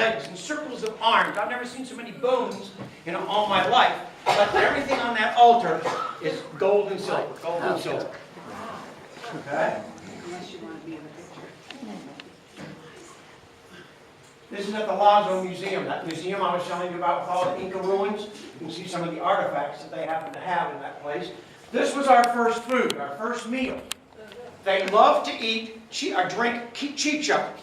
legs and circles of arms. I've never seen so many bones in all my life. But everything on that altar is gold and silver. Gold and silver. Okay? Unless you want to be in the picture. This is at the Palazzo Museum. That museum I was telling you about with all the Inca ruins. You can see some of the artifacts that they happen to have in that place. This was our first food, our first meal. They love to eat or drink chicha.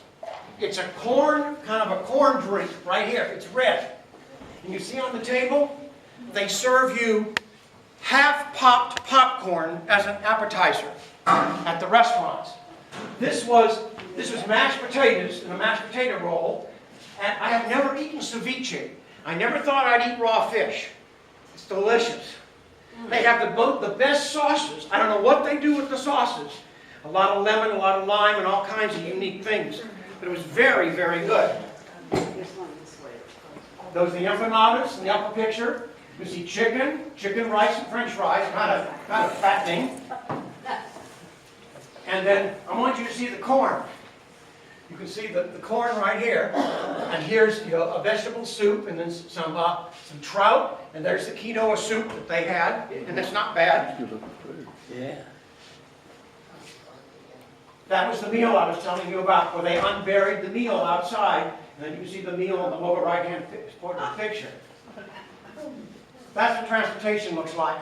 It's a corn, kind of a corn drink right here. It's red. And you see on the table, they serve you half-popped popcorn as an appetizer at the restaurants. This was mashed potatoes in a mashed potato roll, and I have never eaten ceviche. I never thought I'd eat raw fish. It's delicious. They have the best sauces. I don't know what they do with the sauces. A lot of lemon, a lot of lime, and all kinds of unique things. But it was very, very good. Those are the empanadas in the upper picture. You see chicken rice, and French fries, kind of fattening. And then I want you to see the corn. You can see the corn right here. And here's a vegetable soup, and then some trout. And there's the quinoa soup that they had, and it's not bad. Yeah. That was the meal I was telling you about, where they unburied the meal outside, and then you can see the meal in the lower right-hand part of the picture. That's what transportation looks like.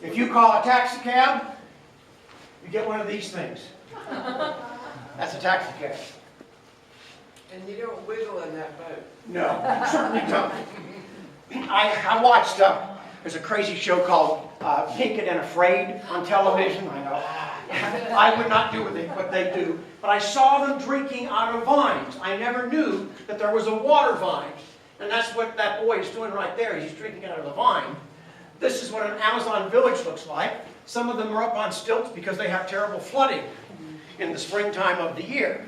If you call a taxi cab, you get one of these things. That's a taxi cab. And you don't wiggle in that boat. No, you certainly don't. I watched, there's a crazy show called Naked and Afraid on television. I know. I would not do what they do, but I saw them drinking out of vines. I never knew that there was a water vine. And that's what that boy is doing right there. He's drinking out of the vine. This is what an Amazon village looks like. Some of them are up on stilts because they have terrible flooding in the springtime of the year.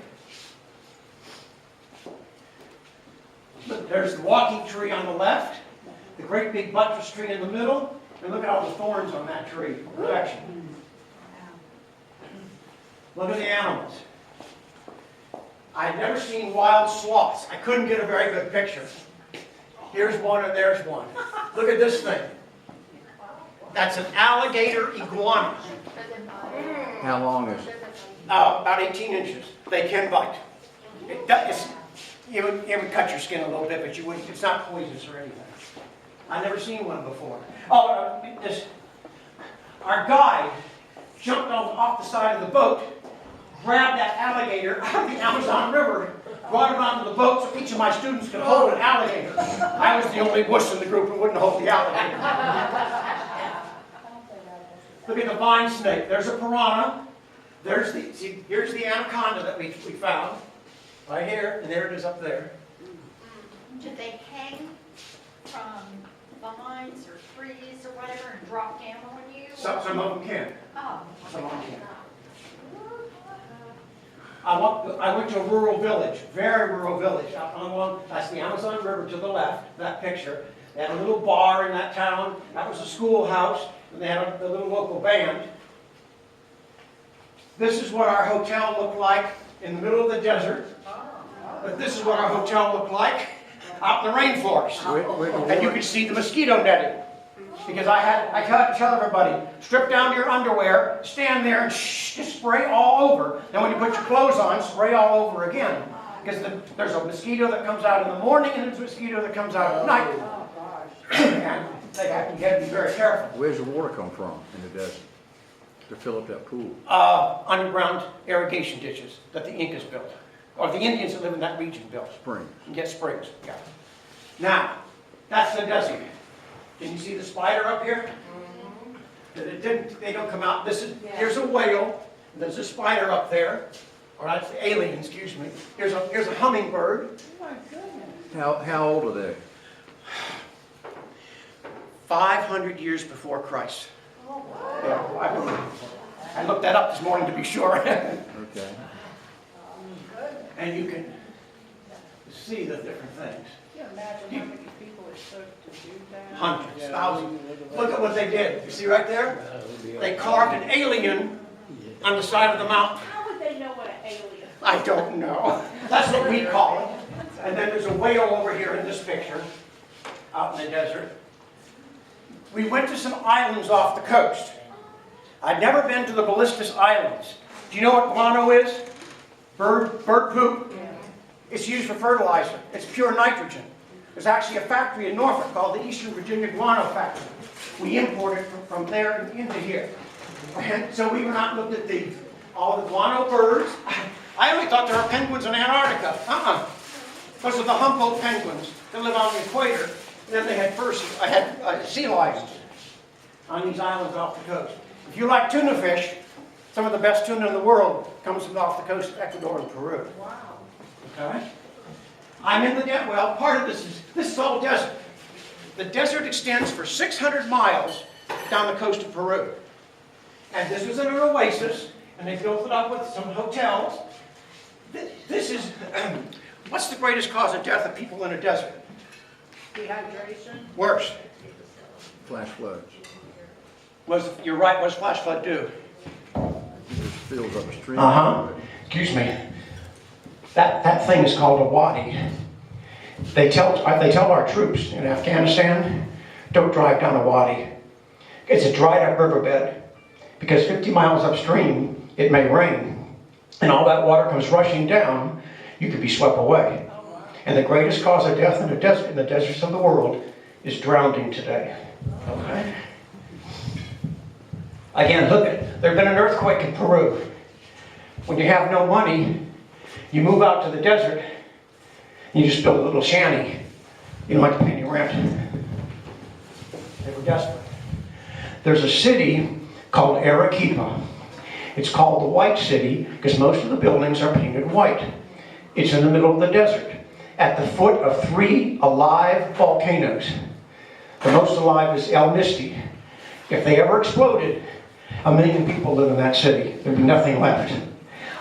Look, there's the walking tree on the left, the great big buttress tree in the middle, and look at all the thorns on that tree. Perfection. Look at the animals. I had never seen wild sloths. I couldn't get a very good picture. Here's one and there's one. Look at this thing. That's an alligator iguana. How long is it? About 18 inches. They can bite. It would cut your skin a little bit, but it's not poisonous or anything. I've never seen one before. Our guide jumped off the side of the boat, grabbed that alligator out of the Amazon River, brought it onto the boat so each of my students could hold an alligator. I was the only wuss in the group who wouldn't hold the alligator. Look at the vine snake. There's a piranha. Here's the anaconda that we found. Right here, and there it is up there. Do they hang from vines or trees or whatever and drop down on you? Some of them can. Oh. Some of them can. I went to a rural village, very rural village. That's the Amazon River to the left, that picture. They had a little bar in that town. That was a schoolhouse, and they had a little local band. This is what our hotel looked like in the middle of the desert. But this is what our hotel looked like out in the rainforest. And you could see the mosquito netting. Because I had to tell everybody, strip down to your underwear, stand there and just spray all over. Then when you put your clothes on, spray all over again. Because there's a mosquito that comes out in the morning and there's a mosquito that comes out at night. And you have to be very careful. Where's the water come from in the desert to fill up that pool? Underground irrigation ditches that the Incas built. Or the Indians that live in that region built. Springs. Yes, springs, yeah. Now, that's the desert. Can you see the spider up here? They don't come out. Here's a whale. There's a spider up there. Or that's the alien, excuse me. Here's a hummingbird. Oh my goodness. How old are they? 500 years before Christ. Oh, wow. Yeah, 500 years before. I looked that up this morning to be sure. Okay. And you can see the different things. Can you imagine how many people it took to do that? Hundreds, thousands. Look at what they did. You see right there? They carved an alien on the side of the mountain. How would they know what an alien is? I don't know. That's what we call it. And then there's a whale over here in this picture, out in the desert. We went to some islands off the coast. I'd never been to the Ballistis Islands. Do you know what guano is? Bird poop? It's used for fertilizer. It's pure nitrogen. There's actually a factory in Norfolk called the Eastern Virginia Guano Factory. We import it from there into here. And so we went out and looked at all the guano birds. I only thought there were penguins in Antarctica. Those are the Humboldt penguins that live on the equator. And then they had sea lions on these islands off the coast. If you like tuna fish, some of the best tuna in the world comes from off the coast of Ecuador and Peru. Wow. Okay? I'm in the desert. Well, part of this is all desert. The desert extends for 600 miles down the coast of Peru. And this was in an oasis, and they built it up with some hotels. This is, what's the greatest cause of death of people in a desert? Dehydration? Worse. Flash floods. You're right, what does flash flood do? It just fills upstream. Excuse me. That thing is called a wadi. They tell our troops in Afghanistan, don't drive down a wadi. It's a dried up riverbed because 50 miles upstream it may rain and all that water comes rushing down, you could be swept away. And the greatest cause of death in the deserts of the world is drowning today. Okay? Again, look at, there's been an earthquake in Peru. When you have no money, you move out to the desert, and you just build a little shanty. You don't have to pay any rent. They were desperate. There's a city called Arequipa. It's called the White City because most of the buildings are painted white. It's in the middle of the desert, at the foot of 3 alive volcanoes. The most alive is El Misti. If they ever exploded, 1 million people live in that city. There'd be nothing left.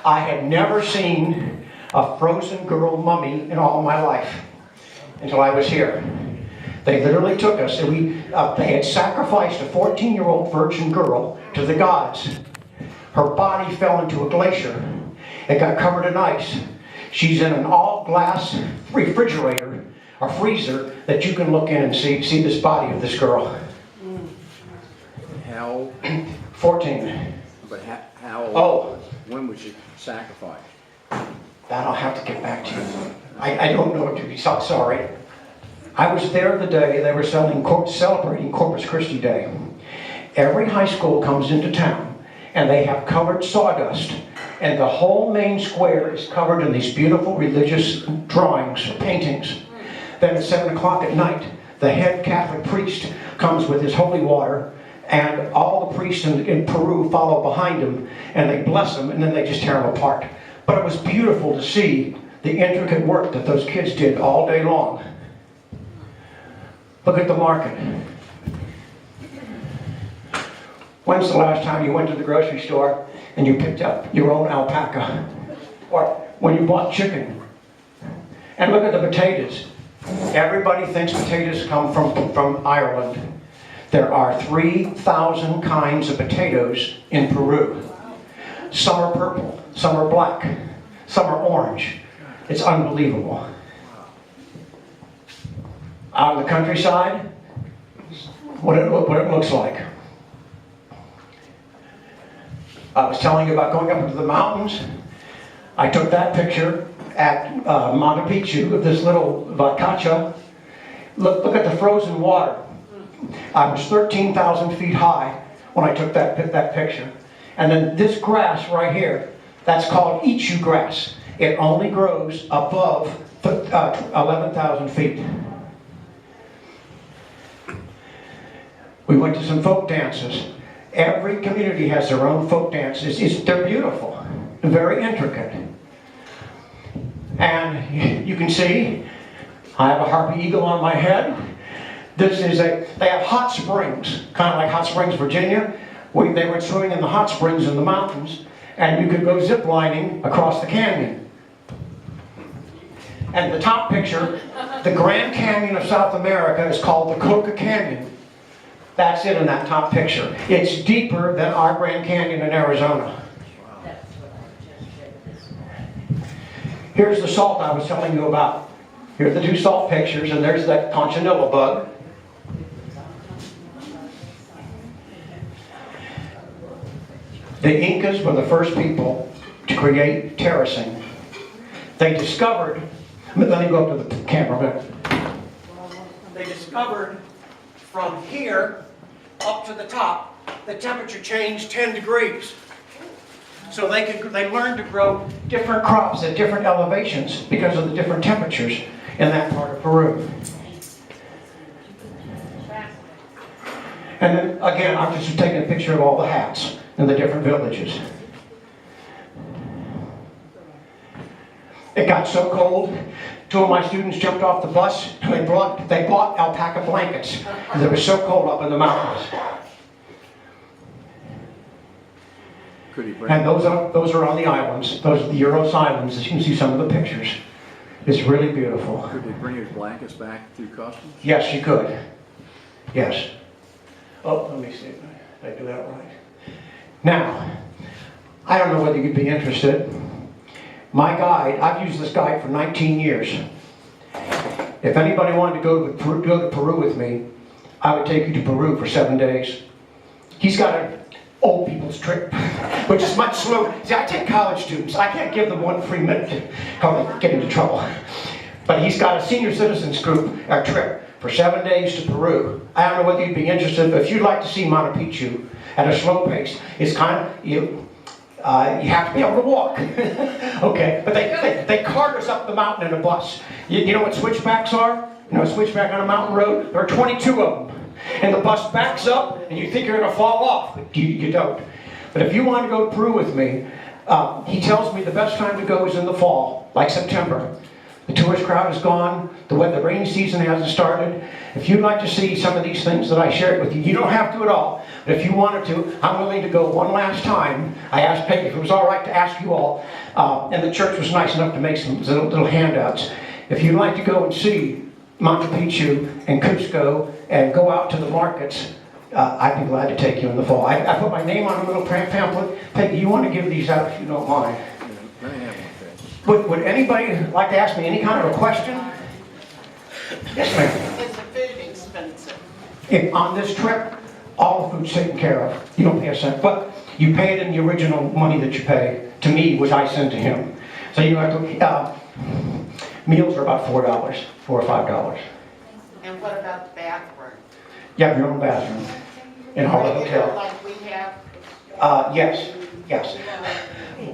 I had never seen a frozen girl mummy in all my life until I was here. They literally took us, and they had sacrificed a 14-year-old virgin girl to the gods. Her body fell into a glacier. It got covered in ice. She's in an all-glass refrigerator, or freezer, that you can look in and see this body of this girl. How? 14. But how? Oh. When was she sacrificed? That I'll have to get back to you. I don't know, to be sorry. I was there the day they were celebrating Corpus Christi Day. Every high school comes into town, and they have colored sawdust, and the whole main square is covered in these beautiful religious drawings or paintings. Then at 7 o'clock at night, the head Catholic priest comes with his holy water, and all the priests in Peru follow behind him, and they bless him, and then they just tear him apart. But it was beautiful to see the intricate work that those kids did all day long. Look at the market. When's the last time you went to the grocery store and you picked up your own alpaca? Or when you bought chicken? And look at the potatoes. Everybody thinks potatoes come from Ireland. There are 3,000 kinds of potatoes in Peru. Some are purple, some are black, some are orange. It's unbelievable. Out in the countryside, what it looks like. I was telling you about going up into the mountains. I took that picture at Machu Picchu of this little vacacha. Look at the frozen water. I was 13,000 feet high when I took that picture. And then this grass right here, that's called ichu grass. It only grows above 11,000 feet. We went to some folk dances. Every community has their own folk dances. They're beautiful, very intricate. And you can see, I have a harpy eagle on my head. They have hot springs, kind of like Hot Springs, Virginia. They were swimming in the hot springs in the mountains, and you could go zip lining across the canyon. And the top picture, the Grand Canyon of South America is called the Coca Canyon. That's it in that top picture. It's deeper than our Grand Canyon in Arizona. Here's the salt I was telling you about. Here's the two salt pictures, and there's that conchinilla bug. The Incas were the first people to create terracing. They discovered, let me go up to the camera. They discovered from here up to the top, the temperature changed 10 degrees. So they learned to grow different crops at different elevations because of the different temperatures in that part of Peru. And then again, I'm just taking a picture of all the hats in the different villages. It got so cold, two of my students jumped off the bus and they bought alpaca blankets because it was so cold up in the mountains. Could he bring, And those are on the islands. Those are the Uros Islands. As you can see some of the pictures. It's really beautiful. could he bring his blankets back through customs? Yes, you could. Yes. Oh, let me see. Did I do that right? Now, I don't know whether you'd be interested. My guide, I've used this guide for 19 years. If anybody wanted to go to Peru with me, I would take you to Peru for 7 days. He's got an old people's trip, which is much slower. See, I take college students. I can't give them 1 free minute, or they get into trouble. But he's got a senior citizens group trip for 7 days to Peru. I don't know whether you'd be interested, but if you'd like to see Machu Picchu at a slow pace, it's kind of, you have to be able to walk. Okay, but they cart us up the mountain in a bus. You know what switchbacks are? You know a switchback on a mountain road? There are 22 of them. And the bus backs up, and you think you're going to fall off, but you don't. But if you want to go to Peru with me, he tells me the best time to go is in the fall, like September. The tourist crowd is gone, the rainy season hasn't started. If you'd like to see some of these things that I shared with you, you don't have to at all. But if you wanted to, I'm willing to go one last time. I asked Peggy if it was all right to ask you all, and the church was nice enough to make some little handouts. If you'd like to go and see Machu Picchu and Cusco and go out to the markets, I'd be glad to take you in the fall. I put my name on a little pamphlet. Peggy, you want to give these out if you don't mind? Let me have one, Fred. Would anybody like to ask me any kind of a question? Yes, ma'am. Is the food expensive? On this trip, all the food's taken care of. You don't pay a cent, but you pay it in the original money that you pay to me, which I send to him. So you have to, meals are about $4, $4 or $5. And what about the bathroom? You have your own bathroom in all the hotel. Like we have? Yes.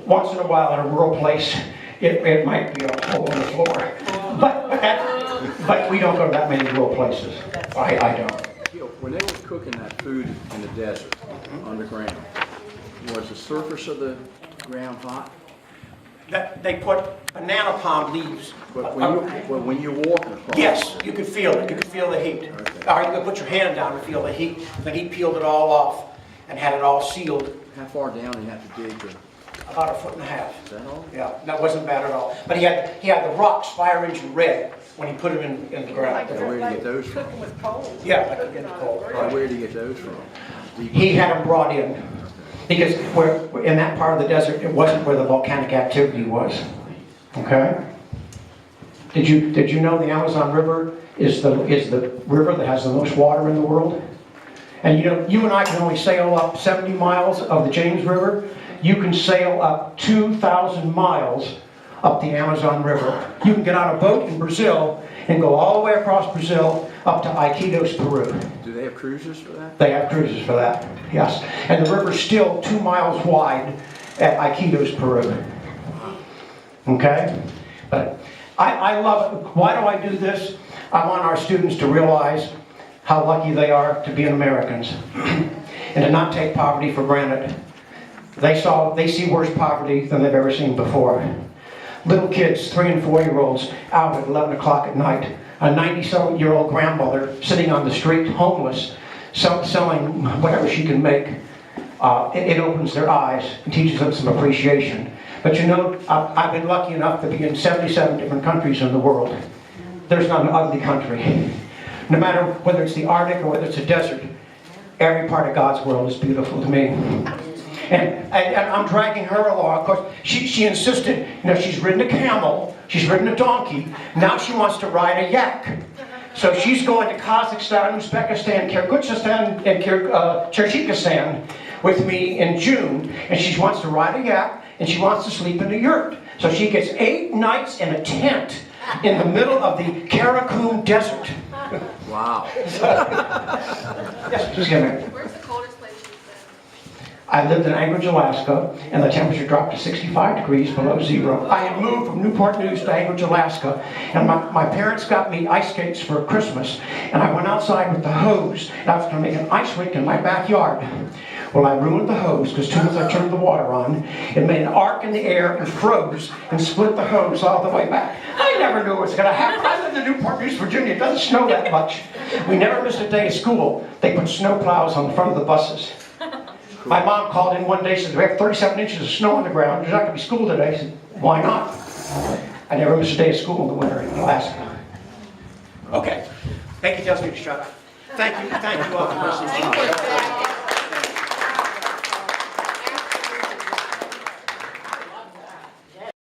Once in a while in a rural place, it might be a hole in the floor. But we don't go to that many rural places. I don't. You know, when they were cooking that food in the desert, underground, was the surface of the ground hot? They put banana palm leaves. But when you're walking across. Yes, you could feel it. You could feel the heat. Or you could put your hand down and feel the heat. The heat peeled it all off and had it all sealed. How far down do you have to dig to? About 1.5 feet. Is that all? Yeah, that wasn't bad at all. But he had the rocks fire engine red when he put them in the ground. Now, where do you get those from? Cooking with coal. Yeah, like you get the cold. Now, where do you get those from? He had them brought in because in that part of the desert, it wasn't where the volcanic activity was. Okay? Did you know the Amazon River is the river that has the most water in the world? And you know, you and I can only sail up 70 miles of the James River. You can sail up 2,000 miles up the Amazon River. You can get on a boat in Brazil and go all the way across Brazil up to Iquitos, Peru. Do they have cruises for that? They have cruises for that, yes. And the river's still 2 miles wide at Iquitos, Peru. Okay? But I love it. Why do I do this? I want our students to realize how lucky they are to be Americans and to not take poverty for granted. They see worse poverty than they've ever seen before. Little kids, 3 and 4 year olds, out at 11 o'clock at night. A 90-year-old grandmother sitting on the street, homeless, selling whatever she can make. It opens their eyes and teaches them some appreciation. But you know, I've been lucky enough to be in 77 different countries in the world. There's not an ugly country. No matter whether it's the Arctic or whether it's a desert, every part of God's world is beautiful to me. And I'm dragging her along. Of course, she insisted, she's ridden a camel, she's ridden a donkey, now she wants to ride a yak. So she's going to Kazakhstan, Uzbekistan, Kyrgyzstan, and Kyrgyzstan with me in June, and she wants to ride a yak, and she wants to sleep in a yurt. So she gets 8 nights in a tent in the middle of the Karakum Desert. Wow. Yes, just give me. Where's the coldest place you've been? I lived in Anchorage, Alaska, and the temperature dropped to 65 degrees below zero. I had moved from Newport News to Anchorage, Alaska, and my parents got me ice skates for Christmas, and I went outside with the hose, and I was going to make an ice rink in my backyard. Well, I ruined the hose, because as soon as I turned the water on, it made an arc in the air and froze and split the hose all the way back. I never knew it was going to happen. I lived in Newport News, Virginia. It doesn't snow that much. We never missed a day of school. They put snow plows on the front of the buses. My mom called in one day and said, we have 37 inches of snow on the ground. There's not going to be school today. I said, why not? I never missed a day of school in the winter in Alaska. Okay. Becky tells me to shut up. Thank you all for listening.